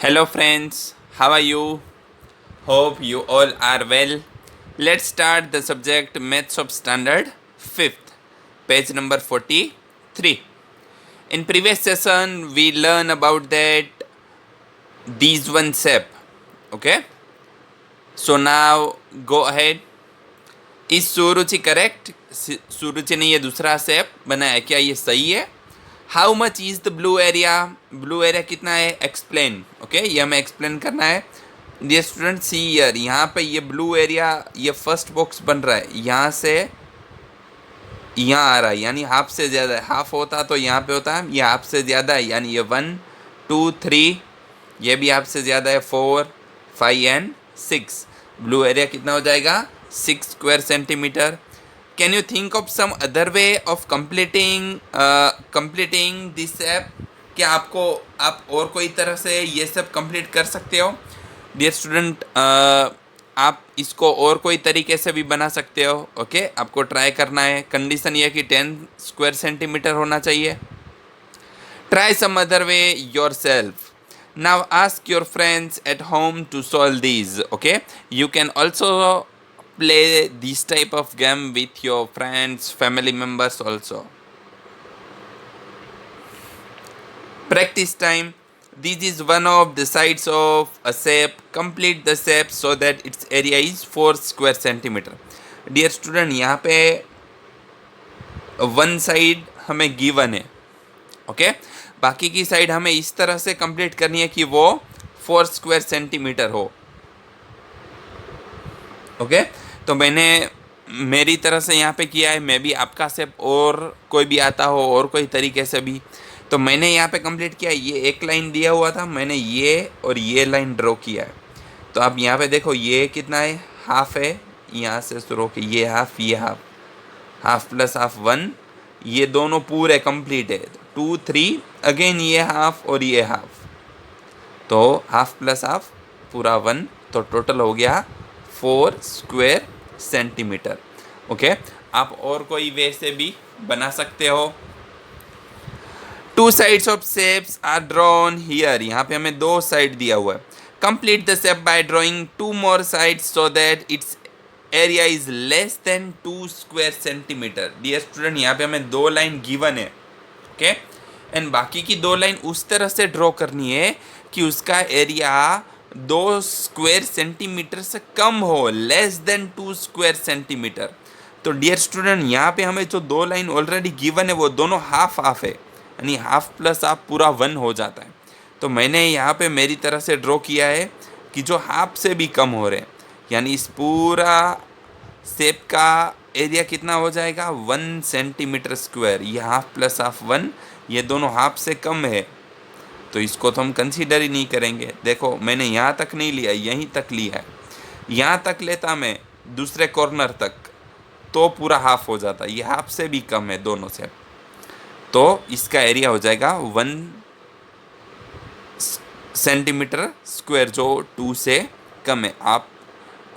Hello, friends. How are you? Hope you all are well. Let's start the subject Maths of Standard 5th, page number 43. In previous session, we learn about that these one shape. Okay. So now go ahead. Is Suruchi correct? Suruchi ने ये दूसरा shape बनाया, क्या ये सही है? How much is the blue area? Blue area कितना है? एक्सप्लेन. ओके, ये हमें एक्सप्लेन करना है. डियर स्टूडेंट, सी ईयर, यहाँ पे ये ब्लू एरिया, ये फर्स्ट बॉक्स बन रहा है, यहाँ से यहाँ आ रहा है, यानी हाफ से ज़्यादा है. हाफ होता तो यहाँ पे होता है, ये हाफ से ज़्यादा है, यानी ये 1 2 3, ये भी हाफ से ज़्यादा है, 4 5 एंड 6. ब्लू एरिया कितना हो जाएगा? 6 square centimetre. Can you think of some other way of completing this app? क्या आप और कोई तरह से ये सब कंप्लीट कर सकते हो? डियर स्टूडेंट, आप इसको और कोई तरीके से भी बना सकते हो. ओके, आपको ट्राई करना है. कंडीशन ये कि 10 स्क्वायर सेंटीमीटर होना चाहिए. Try some other way yourself. Now ask your friends at home to solve these. Okay, you can also play this type of game with your friends, family members also. Practice time. This is one of the sides of a shape. Complete the shape so that its area is 4 square centimeter. Dear student, यहाँ पे one side हमें given है. Okay, बाकी की side हमें इस तरह से कंप्लीट करनी है कि वो 4 स्क्वायर सेंटीमीटर हो. ओके, तो मैंने मेरी तरह से यहाँ पे किया है. मैं भी आपका शेप और कोई भी आता हो और कोई तरीके से भी, तो मैंने यहाँ पे कंप्लीट किया. ये एक लाइन दिया हुआ था, मैंने ये और ये लाइन ड्रॉ किया है. तो आप यहाँ पे देखो, ये कितना है? हाफ है. यहाँ से शुरू होकर ये हाफ, ये हाफ, हाफ प्लस हाफ 1, ये दोनों पूरे कंप्लीट है. 2 3, अगेन ये हाफ और ये हाफ, तो हाफ प्लस हाफ पूरा 1, तो टोटल हो गया 4 स्क्वायर सेंटीमीटर. ओके, आप और कोई वे से भी बना सकते हो. 2 sides of shapes are drawn here. यहाँ पे हमें 2 साइड दिया हुआ है. Complete the shape by drawing 2 more sides so that its area is less than 2 square centimetre. Dear student, यहाँ पे हमें 2 लाइन गिवन है. ओके, एंड बाकी की 2 लाइन उस तरह से ड्रॉ करनी है कि उसका एरिया 2 स्क्वायर सेंटीमीटर से कम हो, लेस देन 2 स्क्वायर सेंटीमीटर. तो डियर स्टूडेंट, यहाँ पे हमें जो 2 लाइन ऑलरेडी गिवन है वो दोनों हाफ हाफ है, यानी हाफ प्लस हाफ पूरा 1 हो जाता है. तो मैंने यहाँ पे मेरी तरह से ड्रॉ किया है कि जो हाफ से भी कम हो रहे हैं, यानी इस पूरा शेप का एरिया कितना हो जाएगा? 1 सेंटीमीटर स्क्वायर. ये हाफ प्लस हाफ 1, ये दोनों हाफ से कम है, तो इसको तो हम कंसीडर ही नहीं करेंगे. देखो, मैंने यहाँ तक नहीं लिया, यहीं तक लिया है. यहाँ तक लेता मैं दूसरे कॉर्नर तक, तो पूरा हाफ हो जाता. ये हाफ से भी कम है दोनों से, तो इसका एरिया हो जाएगा 1 सेंटीमीटर स्क्वायर, जो 2 से कम है. आप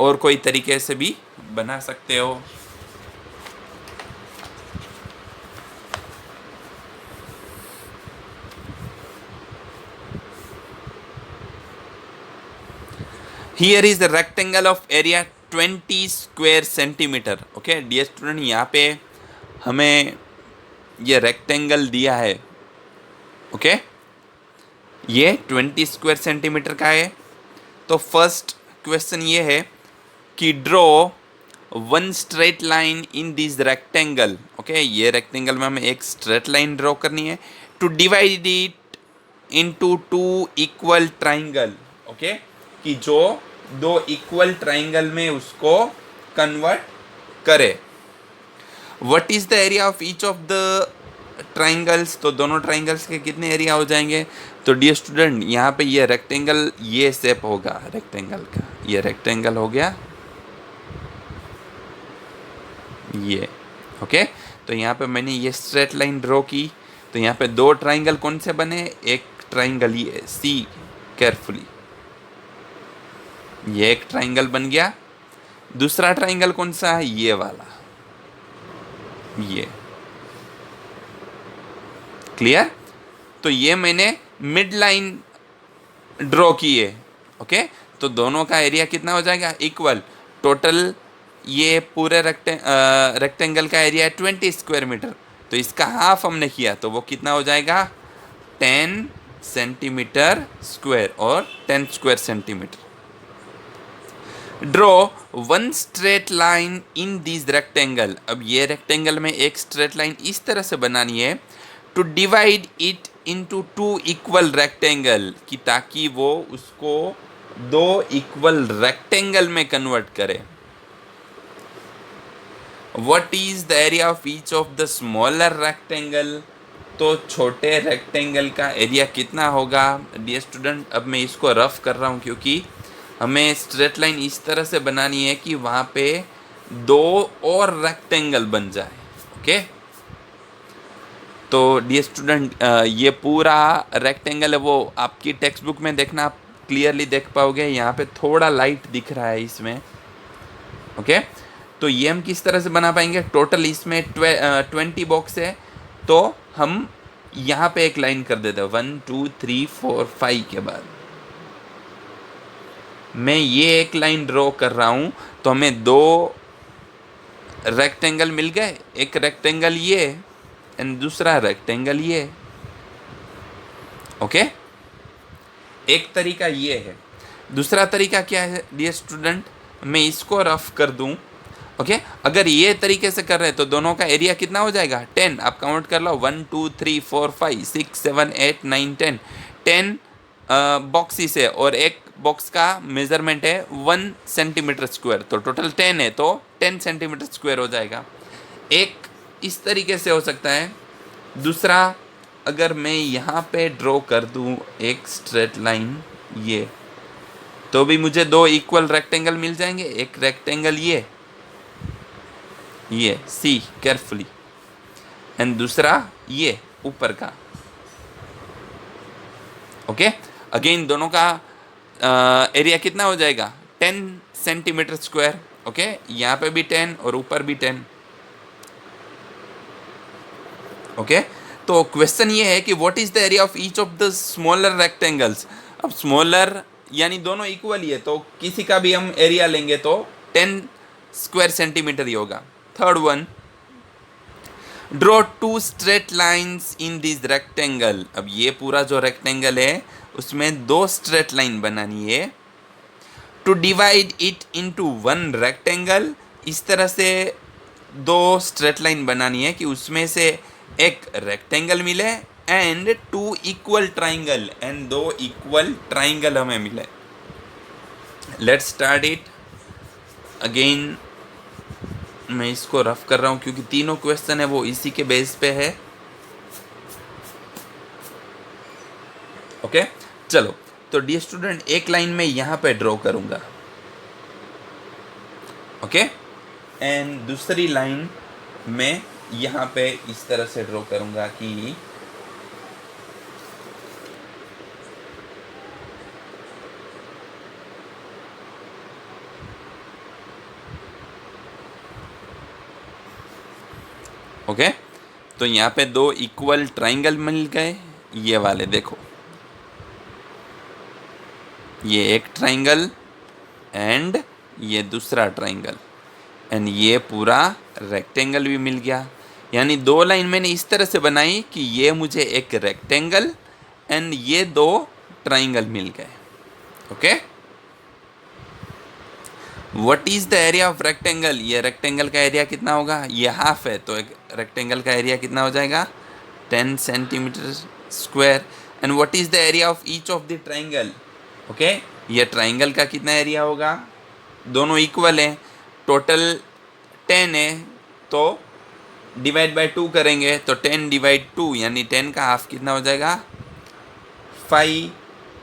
और कोई तरीके से भी बना सकते हो. Here is the rectangle of area 20 square centimeter. Okay dear student, यहाँ पे हमें ये रेक्टेंगल दिया है. ओके, ये 20 स्क्वायर सेंटीमीटर का है. तो फर्स्ट क्वेश्चन ये है कि draw 1 straight line in this rectangle. Okay, ये रेक्टेंगल में हमें एक स्ट्रेट लाइन ड्रॉ करनी है to divide it into 2 equal triangle. Okay, कि जो 2 इक्वल ट्राइंगल में उसको कन्वर्ट करे. What is the area of each of the triangles? तो दोनों ट्राइंगल्स के कितने एरिया हो जाएंगे? तो डियर स्टूडेंट, यहाँ पे ये रेक्टेंगल, ये शेप होगा रेक्टेंगल का, ये रेक्टेंगल हो गया ये. ओके, तो यहाँ पे मैंने ये स्ट्रेट लाइन ड्रॉ की. तो यहाँ पे 2 ट्राइंगल कौन से बने? एक ट्राइंगल ये, सी केयरफुली, ये एक ट्राइंगल बन गया. दूसरा ट्राइंगल कौन सा है? ये वाला, ये. क्लियर? तो ये मैंने मिड लाइन ड्रॉ किए। ओके, तो दोनों का एरिया कितना हो जाएगा? इक्वल। टोटल ये पूरे रेक्टेंगल का एरिया है 20 स्क्वायर मीटर, तो इसका हाफ हमने किया तो वो कितना हो जाएगा? 10 सेंटीमीटर स्क्वायर और 10 square centimetre. Draw one straight line in this rectangle. अब ये रेक्टेंगल में एक स्ट्रेट लाइन इस तरह से बनानी है to divide it into two equal rectangle, कि ताकि वो उसको दो इक्वल रेक्टेंगल में कन्वर्ट करे। What is the area of each of the smaller rectangle? तो छोटे रेक्टेंगल का एरिया कितना होगा? डियर स्टूडेंट, अब मैं इसको रफ कर रहा हूँ क्योंकि हमें स्ट्रेट लाइन इस तरह से बनानी है कि वहाँ पे दो और रेक्टेंगल बन जाए। ओके, तो डियर स्टूडेंट, ये पूरा रेक्टेंगल है वो आपकी टेक्स्ट बुक में देखना, आप क्लियरली देख पाओगे। यहाँ पे थोड़ा लाइट दिख रहा है इसमें। ओके, तो ये हम किस तरह से बना पाएंगे? टोटल इसमें 20 बॉक्स है, तो हम यहाँ पे एक लाइन कर देते हैं 1 2 3 4 5 के बाद मैं ये एक लाइन ड्रॉ कर रहा हूँ, तो हमें दो रेक्टेंगल मिल गए। एक रेक्टेंगल ये एंड दूसरा रेक्टेंगल ये। ओके, एक तरीका ये है। दूसरा तरीका क्या है डियर स्टूडेंट? मैं इसको रफ कर दूं। ओके, अगर ये तरीके से कर रहे हैं तो दोनों का एरिया कितना हो जाएगा? 10। आप काउंट कर लो, 1 2 3 4 5 6 7 8 9 10। 10 बॉक्सिस है और एक बॉक्स का मेजरमेंट है 1 सेंटीमीटर स्क्वायर, तो टोटल 10 है, तो 10 सेंटीमीटर स्क्वायर हो जाएगा। एक इस तरीके से हो सकता है। दूसरा, अगर मैं यहाँ पे ड्रॉ कर दूँ एक स्ट्रेट लाइन ये, तो भी मुझे दो इक्वल रेक्टेंगल मिल जाएंगे। एक रेक्टेंगल ये सी केयरफुली, एंड दूसरा ये ऊपर का। ओके, अगेन दोनों का एरिया कितना हो जाएगा? 10 सेंटीमीटर स्क्वायर। ओके, यहाँ पे भी 10 और ऊपर भी 10। ओके, तो क्वेश्चन ये है कि what is the area of each of the smaller rectangles. अब स्मॉलर यानी दोनों इक्वल ही है, तो किसी का भी हम एरिया लेंगे तो 10 स्क्वायर सेंटीमीटर ही होगा। Third one, draw two straight lines in this rectangle. अब ये पूरा जो रेक्टेंगल है उसमें दो स्ट्रेट लाइन बनानी है to divide it into one rectangle. इस तरह से दो स्ट्रेट लाइन बनानी है कि उसमें से एक रेक्टेंगल मिले and two equal triangle, and दो इक्वल ट्राइंगल हमें मिले। Let's start it again. मैं इसको रफ कर रहा हूँ क्योंकि तीनों क्वेश्चन है वो इसी के बेस पे है। ओके, चलो, तो डियर स्टूडेंट एक लाइन में यहाँ पे ड्रॉ करूँगा। ओके, एंड दूसरी लाइन में यहाँ पे इस तरह से ड्रॉ करूँगा कि ओके, तो यहाँ पे दो इक्वल ट्राइंगल मिल गए। ये वाले देखो, ये एक ट्राइंगल एंड ये दूसरा ट्राइंगल, एंड ये पूरा रेक्टेंगल भी मिल गया। यानी दो लाइन मैंने इस तरह से बनाई कि ये मुझे एक रेक्टेंगल एंड ये दो ट्राइंगल मिल गए। Okay, what is the area of rectangle? ये रेक्टेंगल का एरिया कितना होगा? ये हाफ है, तो एक रेक्टेंगल का एरिया कितना हो जाएगा? 10 centimetre square. And what is the area of each of the triangle? Okay, ये ट्राइंगल का कितना एरिया होगा? दोनों इक्वल हैं, टोटल 10 है, तो डिवाइड बाय 2 करेंगे तो 10 डिवाइड 2 यानी 10 का हाफ कितना हो जाएगा? 5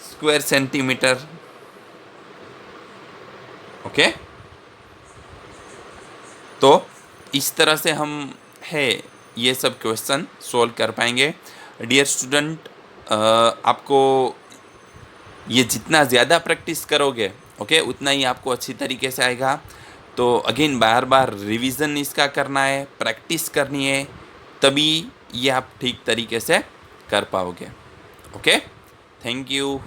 स्क्वायर सेंटीमीटर। ओके, तो इस तरह से हम है ये सब क्वेश्चन सॉल्व कर पाएंगे। डियर स्टूडेंट, आपको ये जितना ज़्यादा प्रैक्टिस करोगे ओके उतना ही आपको अच्छी तरीके से आएगा। तो अगेन बार बार रिवीजन इसका करना है, प्रैक्टिस करनी है, तभी ये आप ठीक तरीके से कर पाओगे। Okay, thank you.